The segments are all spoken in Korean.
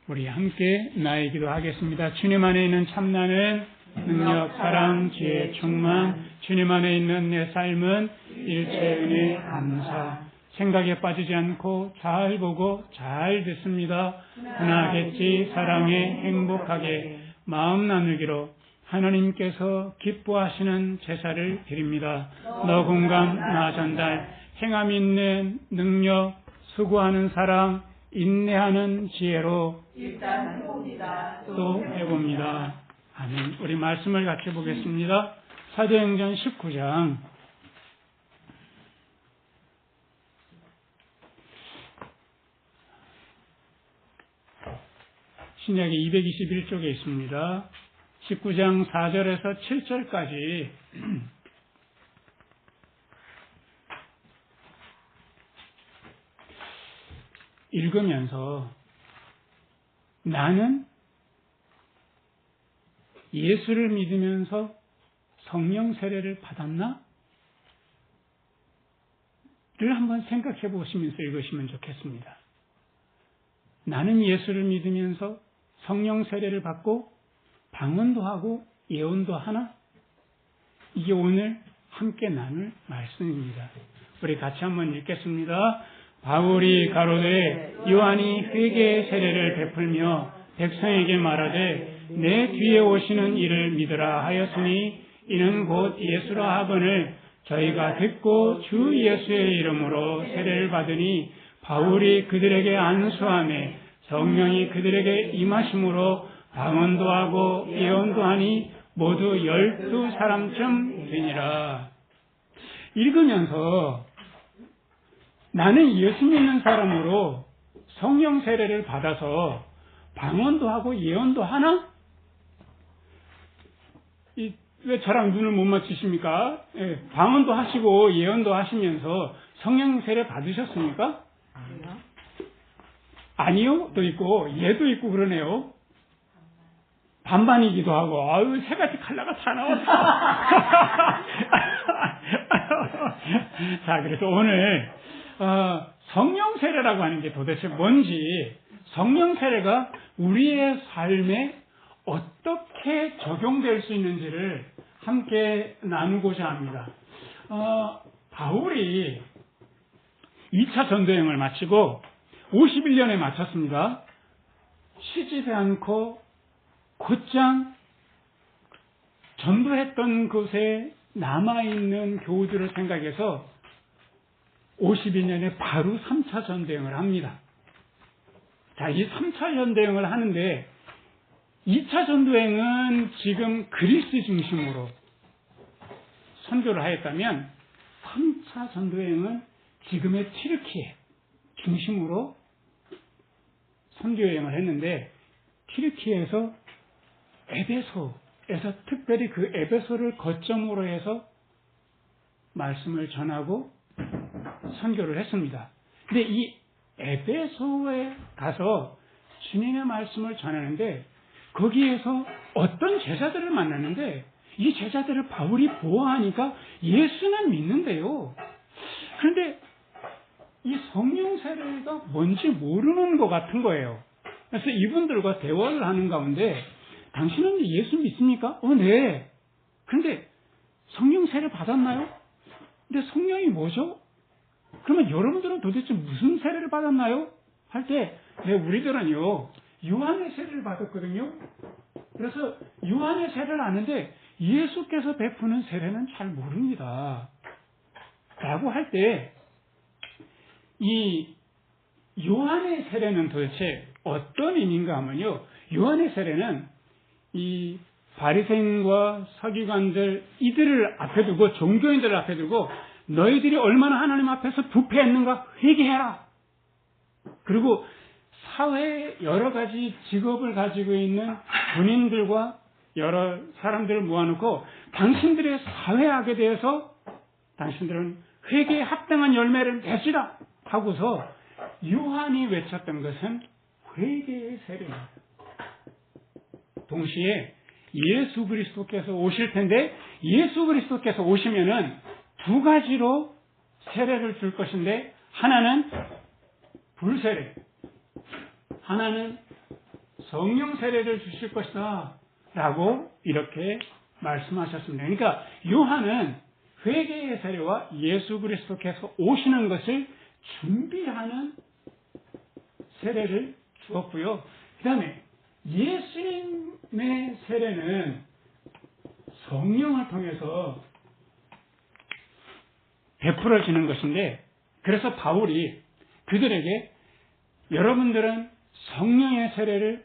우리 함께 나의 기도하겠습니다. 주님 안에 있는 참나는 능력, 사랑, 지혜, 충만. 주님 안에 있는 내 삶은 일체 은혜, 감사. 생각에 빠지지 않고 잘 보고 잘 듣습니다. 흔하겠지, 사랑에 행복하게 마음 나누기로 하나님께서 기뻐하시는 제사를 드립니다. 너 공감, 나 전달, 행함 있는 능력, 수고하는 사랑, 인내하는 지혜로 일단 해봅니다. 또 해봅니다. 아멘. 우리 말씀을 같이 보겠습니다. 사도행전 19장 221쪽에 있습니다. 19장 4절에서 7절까지 읽으면서 나는 예수를 믿으면서 성령 세례를 받았나? 를 한번 생각해 보시면서 읽으시면 좋겠습니다. 나는 예수를 믿으면서 성령 세례를 받고 방언도 하고 예언도 하나? 이게 오늘 함께 나눌 말씀입니다. 우리 같이 한번 읽겠습니다. 바울이 가로되 요한이 회개의 세례를 베풀며 백성에게 말하되 내 뒤에 오시는 이를 믿으라 하였으니 이는 곧 예수라 하거늘 저희가 듣고 주 예수의 이름으로 세례를 받으니 바울이 그들에게 안수하매 성령이 그들에게 임하심으로 방언도 하고 예언도 하니 모두 12사람쯤 되니라. 읽으면서 나는 예수 믿는 사람으로 성령 세례를 받아서 방언도 하고 예언도 하나? 왜 저랑 눈을 못 맞추십니까? 방언도 하시고 예언도 하시면서 성령 세례 받으셨습니까? 아니요? 또 있고 얘도 있고 그러네요. 반반이기도 하고 아유 세 가지 컬러가 다 나왔어. 자, 그래서 오늘 성령 세례라고 하는 게 도대체 뭔지, 성령 세례가 우리의 삶에 어떻게 적용될 수 있는지를 함께 나누고자 합니다. 바울이 2차 전도여행을 마치고 51년에 마쳤습니다. 쉬지 않고 곧장 전도했던 곳에 남아있는 교우들을 생각해서 52년에 바로 3차 전도여행을 합니다. 자, 이 3차 전도여행을 하는데 2차 전도여행은 지금 그리스 중심으로 선교를 하였다면 3차 전도여행은 지금의 튀르키예 중심으로 선교여행을 했는데 튀르키예에서 에베소에서 특별히 그 에베소를 거점으로 해서 말씀을 전하고 선교를 했습니다. 근데 이 에베소에 가서 주님의 말씀을 전하는데 거기에서 어떤 제자들을 만났는데 이 제자들을 바울이 보호하니까 예수는 믿는데요. 그런데 이 성령 세례가 뭔지 모르는 것 같은 거예요. 그래서 이분들과 대화를 하는 가운데 당신은 예수 믿습니까? 네. 그런데 성령 세례 받았나요? 근데 성령이 뭐죠? 그러면 여러분들은 도대체 무슨 세례를 받았나요? 할 때, 네, 우리들은요, 요한의 세례를 받았거든요. 그래서 요한의 세례를 아는데 예수께서 베푸는 세례는 잘 모릅니다. 라고 할 때, 이 요한의 세례는 도대체 어떤 의미인가 하면요, 요한의 세례는 이 바리새인과 서기관들 이들을 앞에 두고 종교인들을 앞에 두고 너희들이 얼마나 하나님 앞에서 부패했는가 회개해라. 그리고 사회에 여러 가지 직업을 가지고 있는 군인들과 여러 사람들을 모아놓고 당신들의 사회학에 대해서 당신들은 회개에 합당한 열매를 맺으라 하고서 요한이 외쳤던 것은 회개의 세례입니다. 동시에 예수 그리스도께서 오실 텐데 예수 그리스도께서 오시면은 두 가지로 세례를 줄 것인데 하나는 불세례, 하나는 성령 세례를 주실 것이다 라고 이렇게 말씀하셨습니다. 그러니까 요한은 회개의 세례와 예수 그리스도께서 오시는 것을 준비하는 세례를 주었고요. 그 다음에 예수님의 세례는 성령을 통해서 베풀어지는 것인데, 그래서 바울이 그들에게 여러분들은 성령의 세례를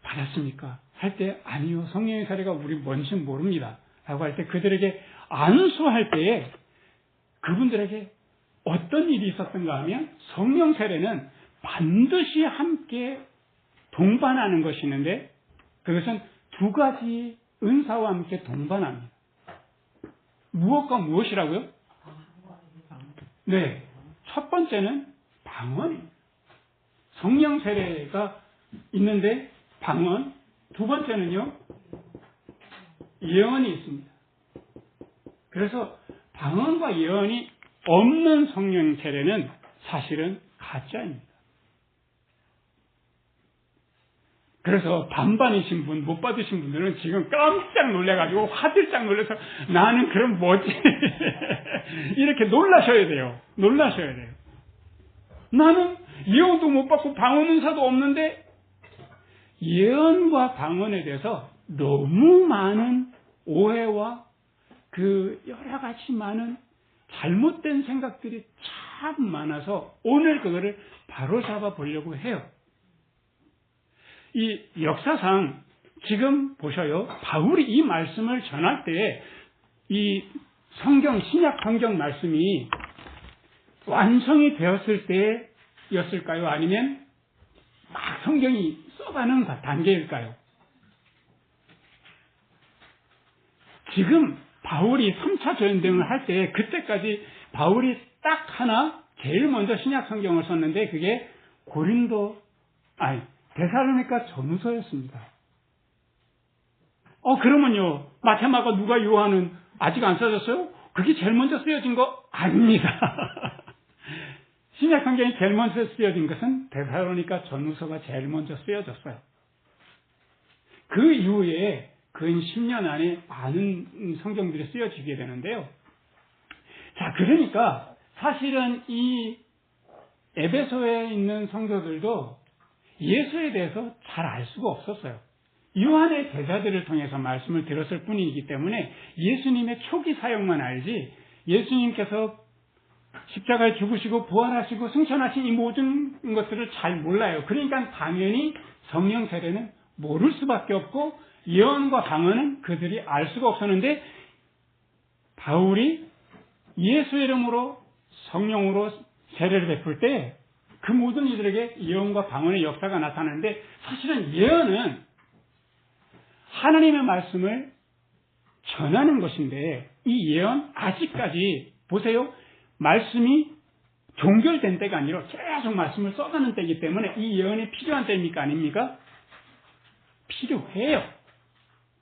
받았습니까? 할 때 아니요, 성령의 세례가 우리 뭔지 모릅니다 라고 할 때 그들에게 안수할 때에 그분들에게 어떤 일이 있었던가 하면 성령 세례는 반드시 함께 동반하는 것이 있는데 그것은 두 가지 은사와 함께 동반합니다. 무엇과 무엇이라고요? 네, 첫 번째는 방언입니다. 성령 세례가 있는데 방언, 두 번째는요 예언이 있습니다. 그래서 방언과 예언이 없는 성령 세례는 사실은 가짜입니다. 그래서 반반이신 분, 못 받으신 분들은 지금 깜짝 놀래가지고 화들짝 놀라서 나는 그럼 뭐지? 이렇게 놀라셔야 돼요. 놀라셔야 돼요. 나는 예언도 못 받고 방언 은사도 없는데 예언과 방언에 대해서 너무 많은 오해와 그 여러 가지 많은 잘못된 생각들이 참 많아서 오늘 그거를 바로잡아 보려고 해요. 이 역사상 지금 보셔요. 바울이 이 말씀을 전할 때 이 성경, 신약 성경 말씀이 완성이 되었을 때였을까요? 아니면 막 성경이 써가는 단계일까요? 지금 바울이 3차 전쟁을 할 때 그때까지 바울이 딱 하나 제일 먼저 신약 성경을 썼는데 그게 데살로니가 전후서였습니다. 그러면요, 마테마가 누가 요한은 아직 안 써졌어요? 그게 제일 먼저 쓰여진 거 아닙니다. 신약 성경이 제일 먼저 쓰여진 것은 데살로니가 전후서가 제일 먼저 쓰여졌어요. 그 이후에 근 10년 안에 많은 성경들이 쓰여지게 되는데요. 자, 그러니까 사실은 이 에베소에 있는 성도들도 예수에 대해서 잘 알 수가 없었어요. 요한의 제자들을 통해서 말씀을 들었을 뿐이기 때문에 예수님의 초기 사역만 알지 예수님께서 십자가에 죽으시고 부활하시고 승천하신 이 모든 것들을 잘 몰라요. 그러니까 당연히 성령 세례는 모를 수밖에 없고 예언과 방언은 그들이 알 수가 없었는데 바울이 예수 이름으로 성령으로 세례를 베풀 때 그 모든 이들에게 예언과 방언의 역사가 나타나는데 사실은 예언은 하나님의 말씀을 전하는 것인데 이 예언 아직까지 보세요. 말씀이 종결된 때가 아니라 계속 말씀을 써가는 때이기 때문에 이 예언이 필요한 때입니까? 아닙니까? 필요해요.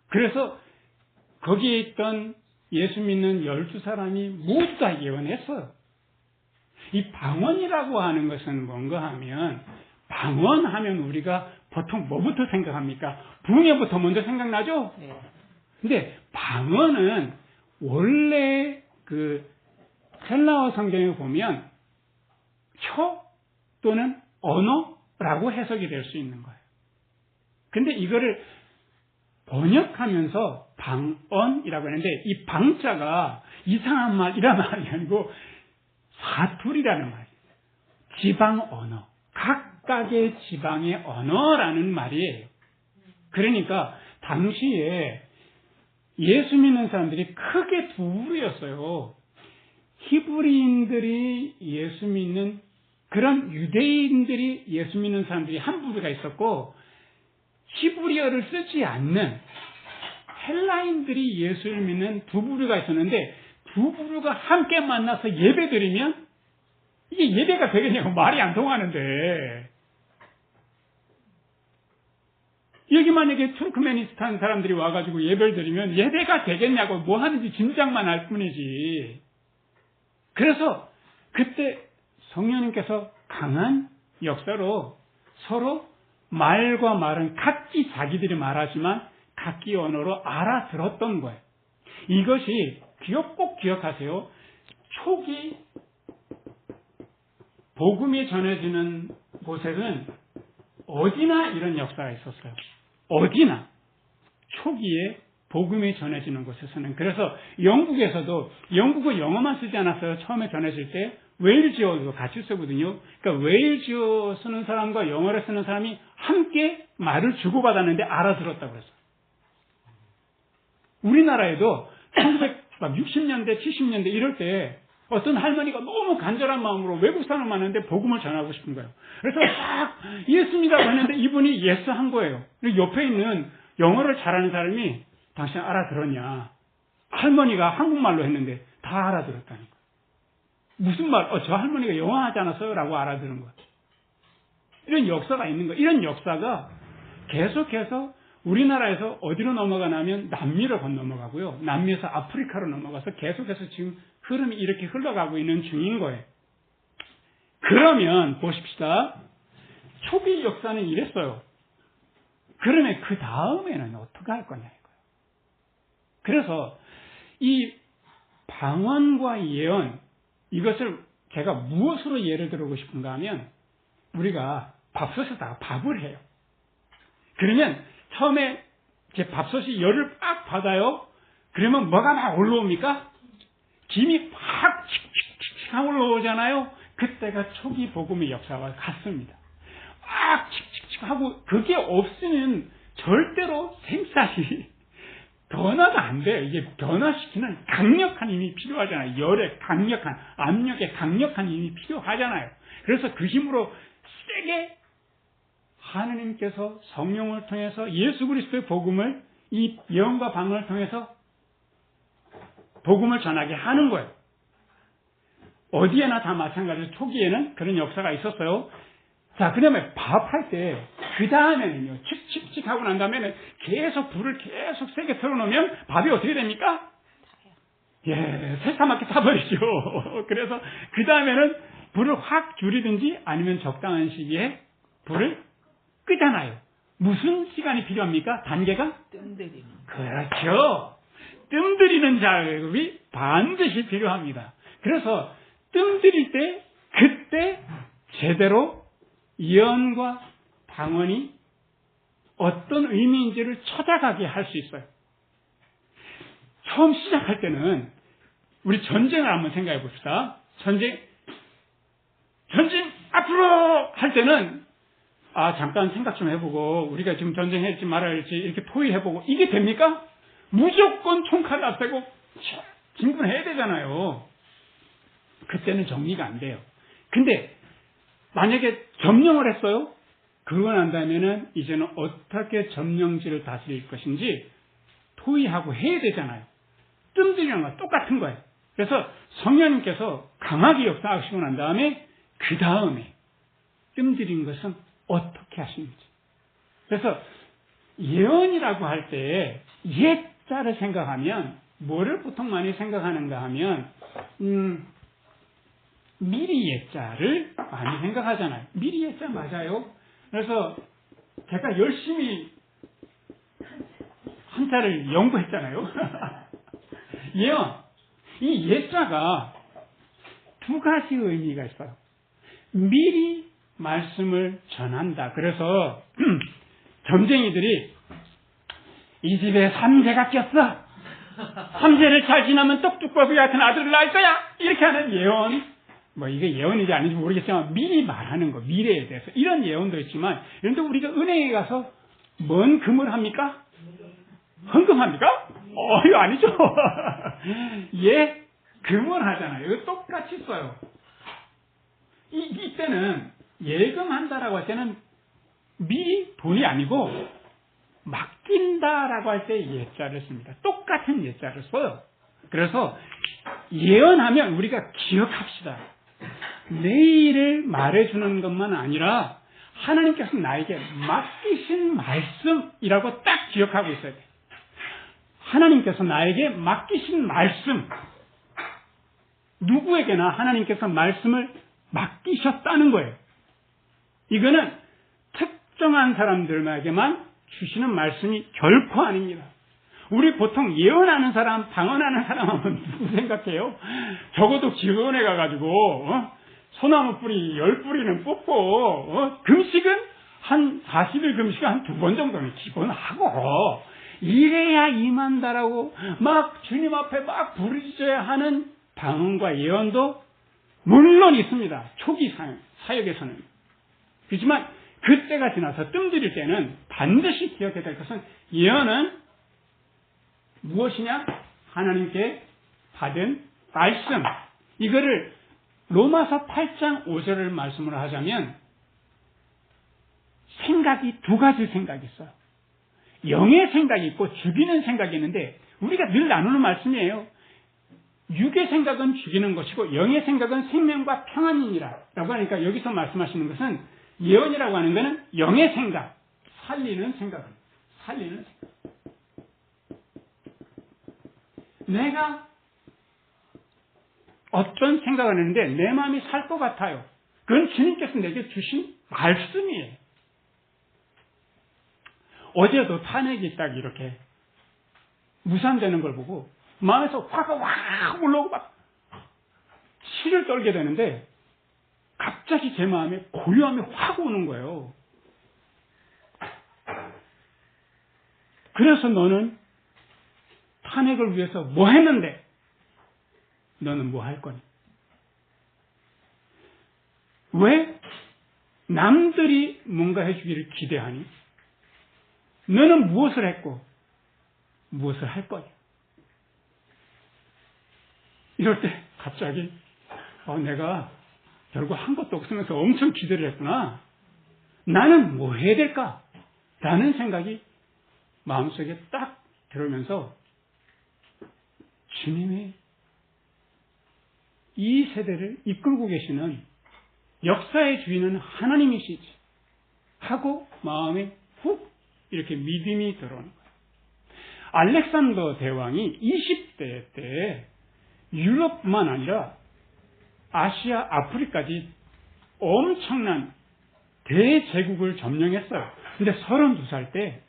그래서 거기에 있던 예수 믿는 12사람이 모두 다 예언했어요. 이 방언이라고 하는 것은 뭔가 하면 방언하면 우리가 보통 뭐부터 생각합니까? 붕해부터 먼저 생각나죠? 근데 방언은 원래 그 헬라어 성경에 보면 혀 또는 언어라고 해석이 될 수 있는 거예요. 근데 이거를 번역하면서 방언이라고 하는데 이 방자가 이상한 말이란 말이 아니고 사투리라는 말이에요. 지방 언어. 각각의 지방의 언어라는 말이에요. 그러니까 당시에 예수 믿는 사람들이 크게 두 부류였어요. 히브리인들이 예수 믿는 그런 유대인들이 예수 믿는 사람들이 한 부류가 있었고 히브리어를 쓰지 않는 헬라인들이 예수를 믿는 두 부류가 있었는데 두 부류가 함께 만나서 예배드리면 이게 예배가 되겠냐고 말이 안 통하는데 여기 만약에 투르크메니스탄 사람들이 와가지고 예배를 드리면 예배가 되겠냐고 뭐 하는지 짐작만 할 뿐이지. 그래서 그때 성령님께서 강한 역사로 서로 말과 말은 각기 자기들이 말하지만 각기 언어로 알아들었던 거예요. 이것이 꼭 기억하세요. 초기 복음이 전해지는 곳에는 어디나 이런 역사가 있었어요. 어디나 초기에 복음이 전해지는 곳에서는. 그래서 영국에서도 영국어 영어만 쓰지 않았어요. 처음에 전해질 때 웨일즈어도 같이 쓰거든요. 그러니까 웨일즈어 쓰는 사람과 영어를 쓰는 사람이 함께 말을 주고받았는데 알아들었다고 그랬어요. 우리나라에도 1960년대, 70년대 이럴 때 어떤 할머니가 너무 간절한 마음으로 외국 사람 많은데 복음을 전하고 싶은 거예요. 그래서 딱 예수입니다고 했는데 이분이 예스 한 거예요. 그리고 옆에 있는 영어를 잘하는 사람이 당신 알아들었냐? 할머니가 한국말로 했는데 다 알아들었다는 거예요. 무슨 말? 저 할머니가 영어 하지 않았어요? 라고 알아들은 거예요. 이런 역사가 있는 거예요. 이런 역사가 계속해서 우리나라에서 어디로 넘어가냐면 남미를 건너가고요. 남미에서 아프리카로 넘어가서 계속해서 지금 흐름이 이렇게 흘러가고 있는 중인 거예요. 그러면 보십시다. 초기 역사는 이랬어요. 그러면 그 다음에는 어떻게 할 거냐 이거예요. 그래서 이 방언과 예언 이것을 제가 무엇으로 예를 들고 싶은가 하면 우리가 밥솥에다가 밥을 해요. 그러면 처음에 제 밥솥이 열을 빡 받아요. 그러면 뭐가 막 올라옵니까? 김이 팍 칙칙칙 올라오잖아요. 그때가 초기 복음의 역사와 같습니다. 막 칙칙칙 하고 그게 없으면 절대로 생쌀이 변화가 안 돼요. 이게 변화시키는 강력한 힘이 필요하잖아요. 열에 강력한, 압력에 강력한 힘이 필요하잖아요. 그래서 그 힘으로 세게 하느님께서 성령을 통해서 예수 그리스도의 복음을 이 예언과 방언을 통해서 복음을 전하게 하는 거예요. 어디에나 다 마찬가지로 초기에는 그런 역사가 있었어요. 자, 그다음에 밥할 때 그 다음에는요. 칙칙칙 하고 난 다음에는 계속 불을 계속 세게 틀어놓으면 밥이 어떻게 됩니까? 예, 새까맣게 타버리죠. 그래서 그 다음에는 불을 확 줄이든지 아니면 적당한 시기에 불을 끄잖아요. 무슨 시간이 필요합니까? 단계가? 뜸들이는. 그렇죠. 뜸들이는 작업이 반드시 필요합니다. 그래서 뜸들일 때 그때 제대로 예언과 방언이 어떤 의미인지를 찾아가게 할 수 있어요. 처음 시작할 때는 우리 전쟁을 한번 생각해 봅시다. 전쟁 앞으로 할 때는 잠깐 생각 좀 해보고 우리가 지금 전쟁할지 말아야 할지 이렇게 토의해보고 이게 됩니까? 무조건 총칼 앞세고 진군해야 되잖아요. 그때는 정리가 안 돼요. 근데 만약에 점령을 했어요? 그러고 난 다음에는 이제는 어떻게 점령지를 다스릴 것인지 토의하고 해야 되잖아요. 뜸들이는 건 똑같은 거예요. 그래서 성령님께서 강하게 역사하시고 난 다음에 그 다음에 뜸들인 것은 어떻게 하시는지. 그래서 예언이라고 할 때 옛자를 생각하면 뭐를 보통 많이 생각하는가 하면 미리 옛자를 많이 생각하잖아요. 미리 옛자 맞아요. 그래서 제가 열심히 한자를 연구했잖아요. 예언. 이 옛자가 두 가지 의미가 있어요. 미리 말씀을 전한다. 그래서 점쟁이들이 이 집에 삼재가 꼈어. 삼재를 잘 지나면 떡두꺼비 같은 아들을 낳을 거야. 이렇게 하는 예언. 이게 예언인지 아닌지 모르겠지만 미리 말하는 거, 미래에 대해서. 이런 예언도 있지만 그런데 우리가 은행에 가서 뭔 금을 합니까? 헌금합니까? 이거 아니죠. 예, 금을 하잖아요. 이거 똑같이 써요. 이때는 예금한다라고 할 때는 미리 돈이 아니고 맡긴다라고 할 때 예자를 씁니다. 똑같은 예자를 써요. 그래서 예언하면 우리가 기억합시다. 내일을 말해주는 것만 아니라 하나님께서 나에게 맡기신 말씀이라고 딱 기억하고 있어야 돼요. 하나님께서 나에게 맡기신 말씀. 누구에게나 하나님께서 말씀을 맡기셨다는 거예요. 이거는 특정한 사람들에게만 주시는 말씀이 결코 아닙니다. 우리 보통 예언하는 사람, 방언하는 사람 하면 누구 생각해요? 적어도 기도원에 가가지고 소나무 뿌리 10뿌리는 뽑고 금식은 한 40일 금식은 한 2번 정도는 기본하고 이래야 임한다라고 막 주님 앞에 막 부르짖어야 하는 방언과 예언도 물론 있습니다. 초기 사역에서는. 그렇지만 그때가 지나서 뜸들일 때는 반드시 기억해야 될 것은 예언은 무엇이냐? 하나님께 받은 말씀. 이거를 로마서 8장 5절을 말씀으로 하자면 생각이 두 가지 생각이 있어요. 영의 생각이 있고 죽이는 생각이 있는데 우리가 늘 나누는 말씀이에요. 육의 생각은 죽이는 것이고 영의 생각은 생명과 평안이니라 라고 하니까 여기서 말씀하시는 것은 예언이라고 하는 것은 영의 생각, 살리는 생각입니다. 살리는 생각. 내가 어떤 생각을 했는데 내 마음이 살 것 같아요. 그건 주님께서 내게 주신 말씀이에요. 어제도 탄핵이 딱 이렇게 무산되는 걸 보고 마음에서 화가 확 올라오고 막 치를 떨게 되는데 갑자기 제 마음에 고요함이 확 오는 거예요. 그래서 너는 탄핵을 위해서 뭐 했는데 너는 뭐 할 거니? 왜 남들이 뭔가 해주기를 기대하니? 너는 무엇을 했고 무엇을 할 거니? 이럴 때 갑자기 내가 결국 한 것도 없으면서 엄청 기대를 했구나. 나는 뭐 해야 될까? 라는 생각이 마음속에 딱 들으면서 주님이 이 세대를 이끌고 계시는 역사의 주인은 하나님이시지 하고 마음에 훅 이렇게 믿음이 들어오는 거예요. 알렉산더 대왕이 20대 때 유럽뿐만 아니라 아시아, 아프리까지 엄청난 대제국을 점령했어요. 근데 32살 때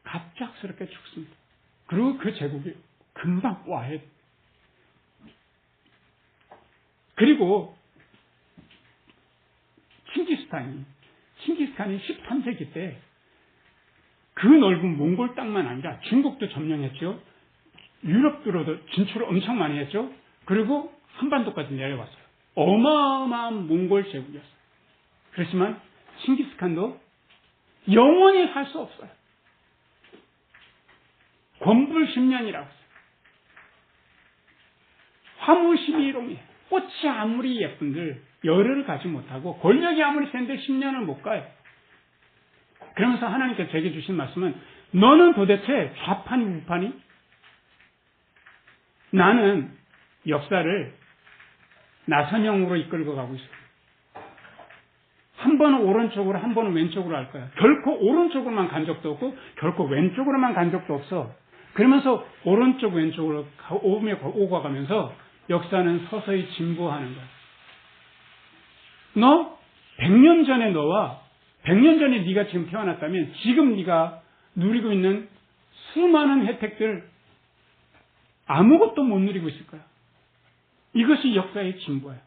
갑작스럽게 죽습니다. 그리고 그 제국이 금방 와해. 그리고 칭기스칸이 13세기 때 그 넓은 몽골 땅만 아니라 중국도 점령했죠. 유럽으로도 진출을 엄청 많이 했죠. 그리고 한반도까지 내려왔어요. 어마어마한 몽골 제국이었어요. 그렇지만 칭기스칸도 영원히 할 수 없어요. 권불 10년이라고 했어요. 화무시비롱이에요. 꽃이 아무리 예쁜들 열을 가지 못하고 권력이 아무리 센들 10년을 못 가요. 그러면서 하나님께서 제게 주신 말씀은 너는 도대체 좌판이 우판이? 나는 역사를 나선형으로 이끌고 가고 있어요. 한 번은 오른쪽으로 한 번은 왼쪽으로 할 거야. 결코 오른쪽으로만 간 적도 없고 결코 왼쪽으로만 간 적도 없어. 그러면서 오른쪽 왼쪽으로 오고 가면서 역사는 서서히 진보하는 거야. 너 100년 전에 너와 100년 전에 네가 지금 태어났다면 지금 네가 누리고 있는 수많은 혜택들 아무것도 못 누리고 있을 거야. 이것이 역사의 진보야.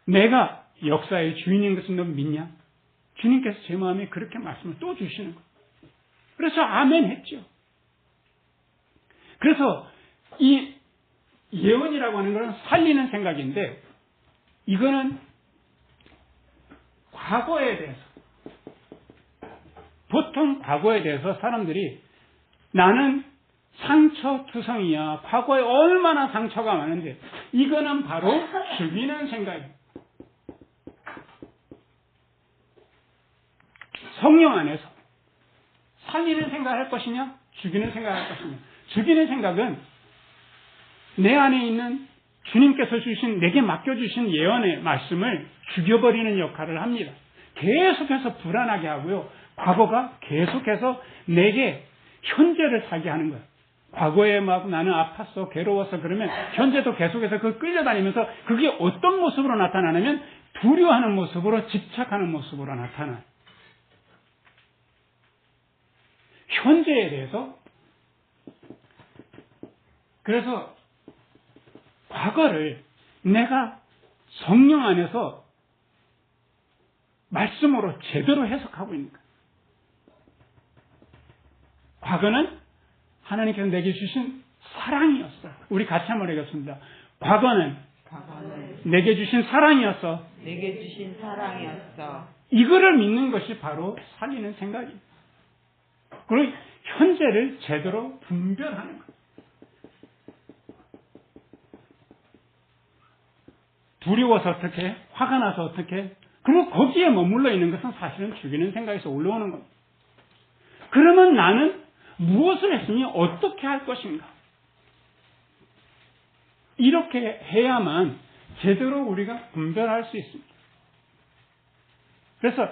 내가 역사의 주인인 것을 너 믿냐? 주님께서 제 마음에 그렇게 말씀을 또 주시는 거예요. 그래서 아멘 했죠. 그래서 이 예언이라고 하는 것은 살리는 생각인데 이거는 과거에 대해서 보통 과거에 대해서 사람들이 나는 상처투성이야. 과거에 얼마나 상처가 많은데 이거는 바로 죽이는 생각입니다. 성령 안에서 살리는 생각을 할 것이냐 죽이는 생각을 할 것이냐. 죽이는 생각은 내 안에 있는 주님께서 주신 내게 맡겨주신 예언의 말씀을 죽여버리는 역할을 합니다. 계속해서 불안하게 하고요. 과거가 계속해서 내게 현재를 살게 하는 거예요. 과거에 막 나는 아팠어, 괴로웠어 그러면 현재도 계속해서 그걸 끌려다니면서 그게 어떤 모습으로 나타나냐면 두려워하는 모습으로, 집착하는 모습으로 나타나요. 현재에 대해서, 그래서 과거를 내가 성령 안에서 말씀으로 제대로 해석하고 있는 거예요. 과거는 하나님께서 내게 주신 사랑이었어. 우리 같이 한번 읽겠습니다. 과거는 내게 주신 사랑이었어. 내게 주신 사랑이었어. 이거를 믿는 것이 바로 살리는 생각입니다. 그리고 현재를 제대로 분별하는 거예요. 두려워서 어떻게, 화가 나서 어떻게, 그리고 거기에 머물러 있는 것은 사실은 죽이는 생각에서 올라오는 겁니다. 그러면 나는 무엇을 했으니 어떻게 할 것인가? 이렇게 해야만 제대로 우리가 분별할 수 있습니다. 그래서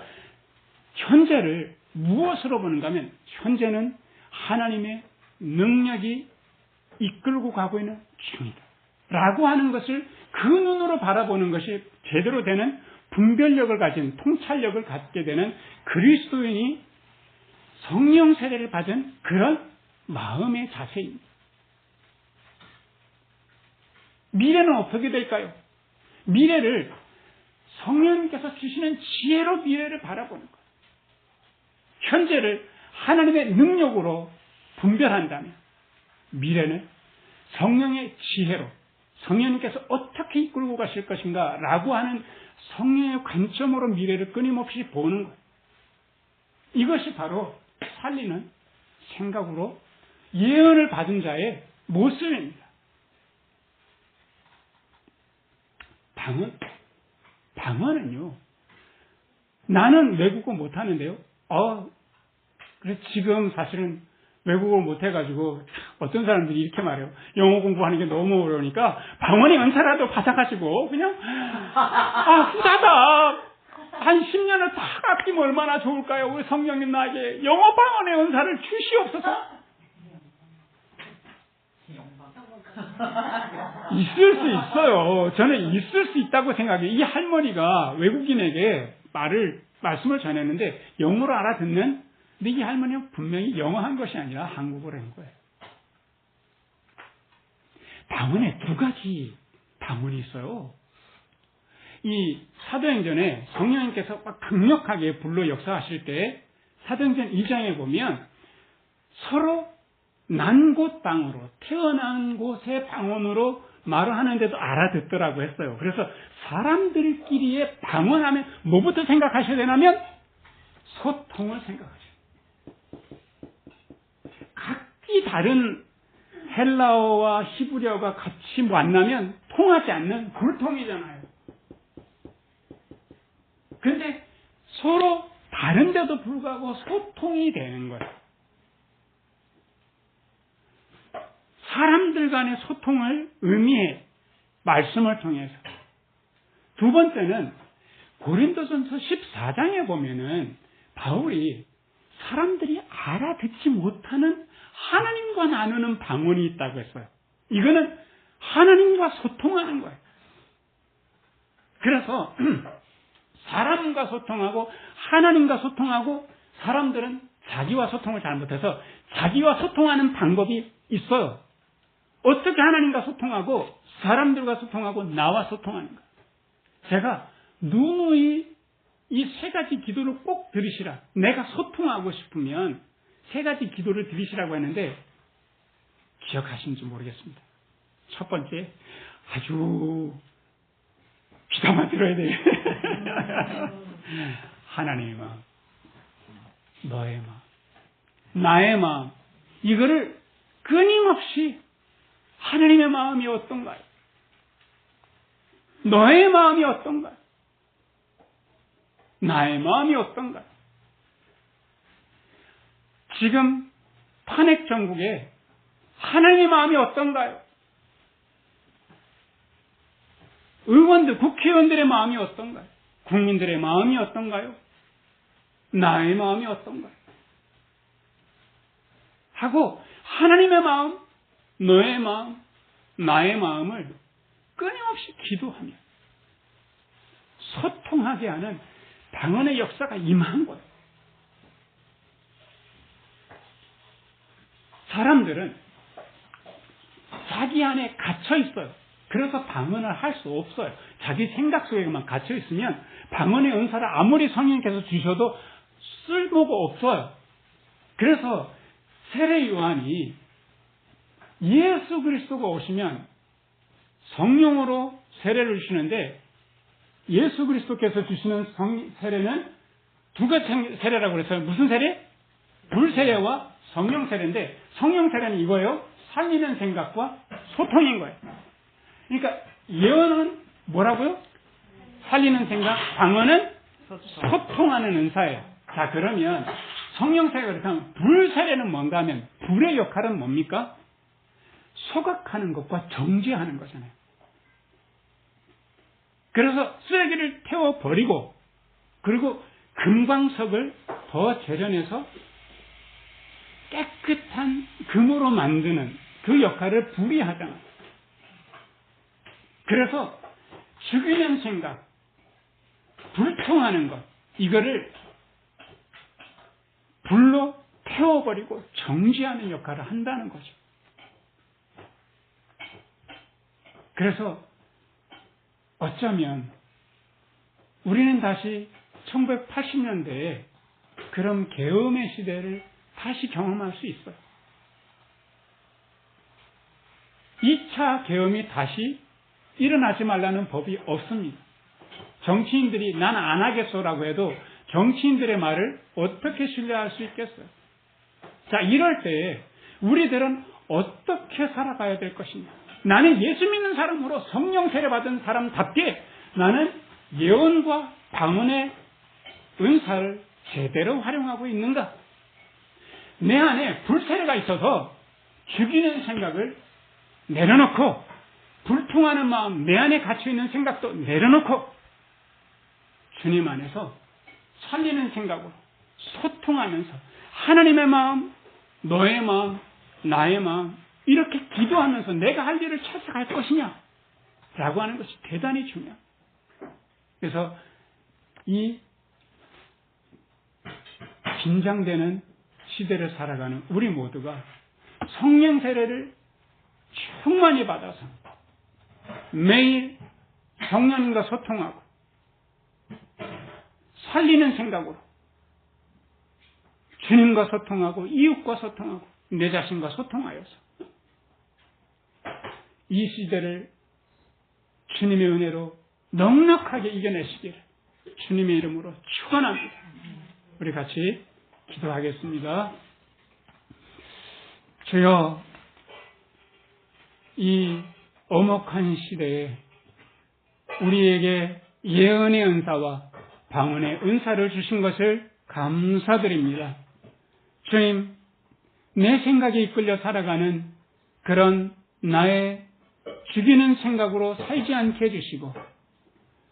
현재를 무엇으로 보는가 하면 현재는 하나님의 능력이 이끌고 가고 있는 중이다 라고 하는 것을 그 눈으로 바라보는 것이 제대로 되는 분별력을 가진, 통찰력을 갖게 되는 그리스도인이 성령 세례를 받은 그런 마음의 자세입니다. 미래는 어떻게 될까요? 미래를 성령님께서 주시는 지혜로 미래를 바라보는 거예요. 현재를 하나님의 능력으로 분별한다면 미래는 성령의 지혜로 성령님께서 어떻게 이끌고 가실 것인가 라고 하는 성령의 관점으로 미래를 끊임없이 보는 거예요. 이것이 바로 살리는 생각으로 예언을 받은 자의 모습입니다. 방언은요, 나는 외국어 못하는데요. 그래서 지금 사실은 외국어를 못해가지고 어떤 사람들이 이렇게 말해요. 영어 공부하는 게 너무 어려우니까 방언의 은사라도 받아가지고 그냥 후다닥 한 10년을 다 아끼면 얼마나 좋을까요? 우리 성령님 나에게 영어 방언의 은사를 주시옵소서. 있을 수 있어요. 저는 있을 수 있다고 생각해요. 이 할머니가 외국인에게 말씀을 전했는데 영어로 알아듣는, 근데 이 할머니는 분명히 영어 한 것이 아니라 한국어로 한 거예요. 방언에 두 가지 방언이 있어요. 이 사도행전에 성령님께서 막 강력하게 불로 역사하실 때 사도행전 2장에 보면 서로 난 곳 방언으로, 태어난 곳의 방언으로 말을 하는데도 알아듣더라고 했어요. 그래서 사람들끼리의 방언하면 뭐부터 생각하셔야 되냐면 소통을 생각하셔야 돼요. 각기 다른 헬라어와 히브리어가 같이 만나면 통하지 않는 불통이잖아요. 그런데 서로 다른데도 불구하고 소통이 되는 거예요. 사람들 간의 소통을 의미해, 말씀을 통해서. 두 번째는 고린도전서 14장에 보면은 바울이 사람들이 알아듣지 못하는 하나님과 나누는 방언이 있다고 했어요. 이거는 하나님과 소통하는 거예요. 그래서 사람과 소통하고 하나님과 소통하고, 사람들은 자기와 소통을 잘 못해서 자기와 소통하는 방법이 있어요. 어떻게 하나님과 소통하고 사람들과 소통하고 나와 소통하는가. 제가 누누이 이 세 가지 기도를 꼭 들으시라. 내가 소통하고 싶으면 세 가지 기도를 들으시라고 했는데 기억하시는지 모르겠습니다. 첫 번째, 아주 귀담아 들어야 돼. 하나님의 마음, 너의 마음, 나의 마음, 이거를 끊임없이 하나님의 마음이 어떤가요? 너의 마음이 어떤가요? 나의 마음이 어떤가요? 지금 탄핵 정국에 하나님의 마음이 어떤가요? 의원들, 국회의원들의 마음이 어떤가요? 국민들의 마음이 어떤가요? 나의 마음이 어떤가요? 하고 하나님의 마음, 너의 마음, 나의 마음을 끊임없이 기도하며 소통하게 하는 방언의 역사가 임한 거예요. 사람들은 자기 안에 갇혀 있어요. 그래서 방언을 할 수 없어요. 자기 생각 속에만 갇혀 있으면 방언의 은사를 아무리 성령께서 주셔도 쓸모가 없어요. 그래서 세례 요한이 예수 그리스도가 오시면 성령으로 세례를 주시는데, 예수 그리스도께서 주시는 세례는 두 가지 세례라고 그랬어요. 무슨 세례? 불세례와 성령 세례인데, 성령 세례는 이거예요. 살리는 생각과 소통인 거예요. 그러니까 예언은 뭐라고요? 살리는 생각, 방언은 소통하는 은사예요. 자, 그러면 성령 세례가 그렇다면 불세례는 뭔가 하면, 불의 역할은 뭡니까? 소각하는 것과 정죄하는 거잖아요. 그래서 쓰레기를 태워버리고, 그리고 금광석을 더 재련해서 깨끗한 금으로 만드는 그 역할을 불이 하잖아요. 그래서 죽이는 생각, 불통하는 것, 이거를 불로 태워버리고 정지하는 역할을 한다는 거죠. 그래서 어쩌면 우리는 다시 1980년대에 그런 계엄의 시대를 다시 경험할 수 있어요. 2차 계엄이 다시 일어나지 말라는 법이 없습니다. 정치인들이 난 안 하겠소라고 해도 정치인들의 말을 어떻게 신뢰할 수 있겠어요? 자, 이럴 때 우리들은 어떻게 살아가야 될 것이냐? 나는 예수 믿는 사람으로 성령 세례 받은 사람답게 나는 예언과 방언의 은사를 제대로 활용하고 있는가? 내 안에 불세례가 있어서 죽이는 생각을 내려놓고, 불통하는 마음, 내 안에 갇혀있는 생각도 내려놓고 주님 안에서 살리는 생각으로 소통하면서 하나님의 마음, 너의 마음, 나의 마음, 이렇게 기도하면서 내가 할 일을 찾아갈 것이냐 라고 하는 것이 대단히 중요합니다. 그래서 이 긴장되는 시대를 살아가는 우리 모두가 성령 세례를 충만히 받아서 매일 성령님과 소통하고 살리는 생각으로 주님과 소통하고 이웃과 소통하고 내 자신과 소통하여서 이 시대를 주님의 은혜로 넉넉하게 이겨내시기를 주님의 이름으로 축원합니다. 우리 같이 기도하겠습니다. 주여, 이 엄혹한 시대에 우리에게 예언의 은사와 방언의 은사를 주신 것을 감사드립니다. 주님, 내 생각에 이끌려 살아가는 그런 나의 죽이는 생각으로 살지 않게 해주시고,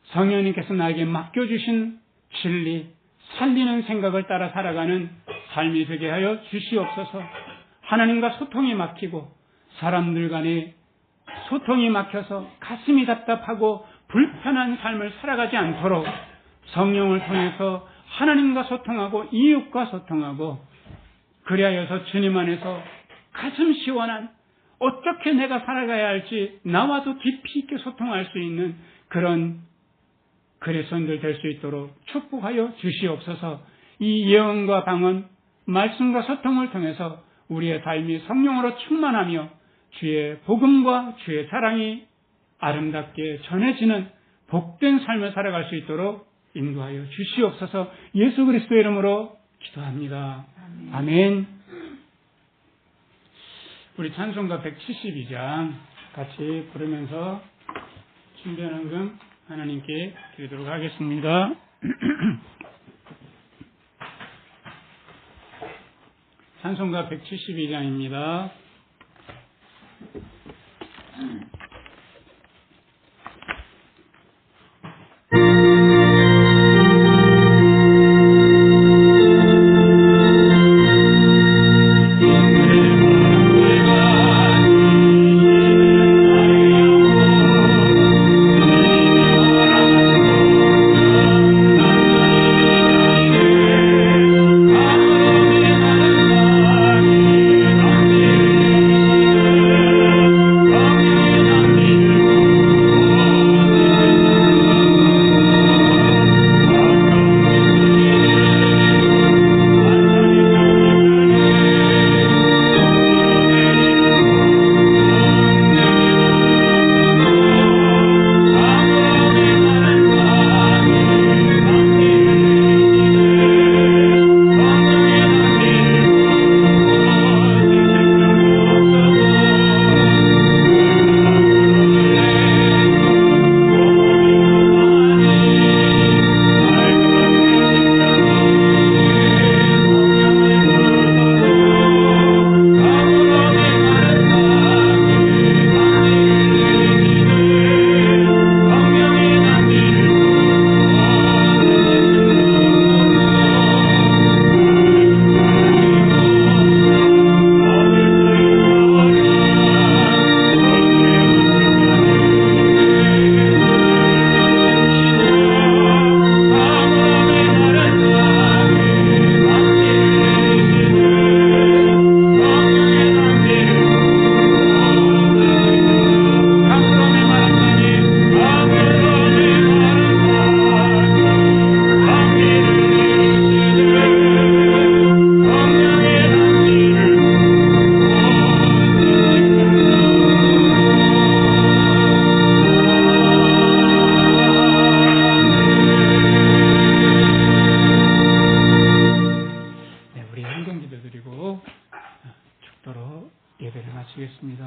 성령님께서 나에게 맡겨주신 진리, 살리는 생각을 따라 살아가는 삶이 되게 하여 주시옵소서. 하나님과 소통이 막히고 사람들 간에 소통이 막혀서 가슴이 답답하고 불편한 삶을 살아가지 않도록 성령을 통해서 하나님과 소통하고 이웃과 소통하고, 그리하여서 주님 안에서 가슴 시원한, 어떻게 내가 살아가야 할지 나와도 깊이 있게 소통할 수 있는 그런 그리스도인들 될 수 있도록 축복하여 주시옵소서. 이 예언과 방언, 말씀과 소통을 통해서 우리의 삶이 성령으로 충만하며 주의 복음과 주의 사랑이 아름답게 전해지는 복된 삶을 살아갈 수 있도록 인도하여 주시옵소서. 예수 그리스도의 이름으로 기도합니다. 아멘. 우리 찬송가 172장 같이 부르면서 준비하는 금 하나님께 드리도록 하겠습니다. 찬송가 172장입니다.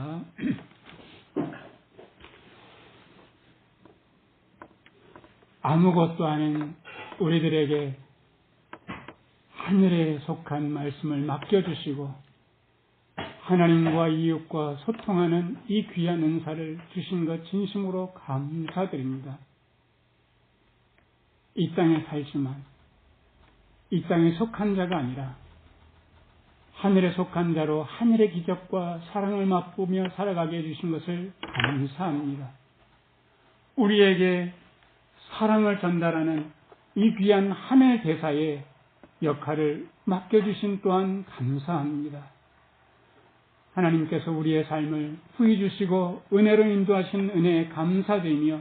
기도하겠습니다. 아무것도 아닌 우리들에게 하늘에 속한 말씀을 맡겨주시고 하나님과 이웃과 소통하는 이 귀한 은사를 주신 것 진심으로 감사드립니다. 이 땅에 살지만 이 땅에 속한 자가 아니라 하늘에 속한 자로 하늘의 기적과 사랑을 맛보며 살아가게 해주신 것을 감사합니다. 우리에게 사랑을 전달하는 이 귀한 하늘 대사의 역할을 맡겨주신 또한 감사합니다. 하나님께서 우리의 삶을 후히 주시고 은혜로 인도하신 은혜에 감사드리며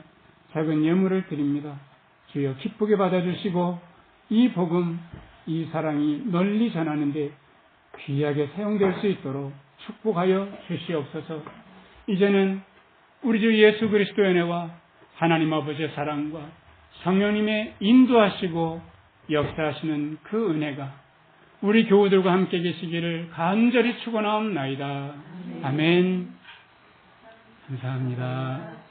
작은 예물을 드립니다. 주여 기쁘게 받아주시고 이 복음, 이 사랑이 널리 전하는데 귀하게 사용될 수 있도록 축복하여 주시옵소서. 이제는 우리 주 예수 그리스도의 은혜와 하나님 아버지의 사랑과 성령님의 인도하시고 역사하시는 그 은혜가 우리 교우들과 함께 계시기를 간절히 축원하옵나이다. 아멘. 감사합니다.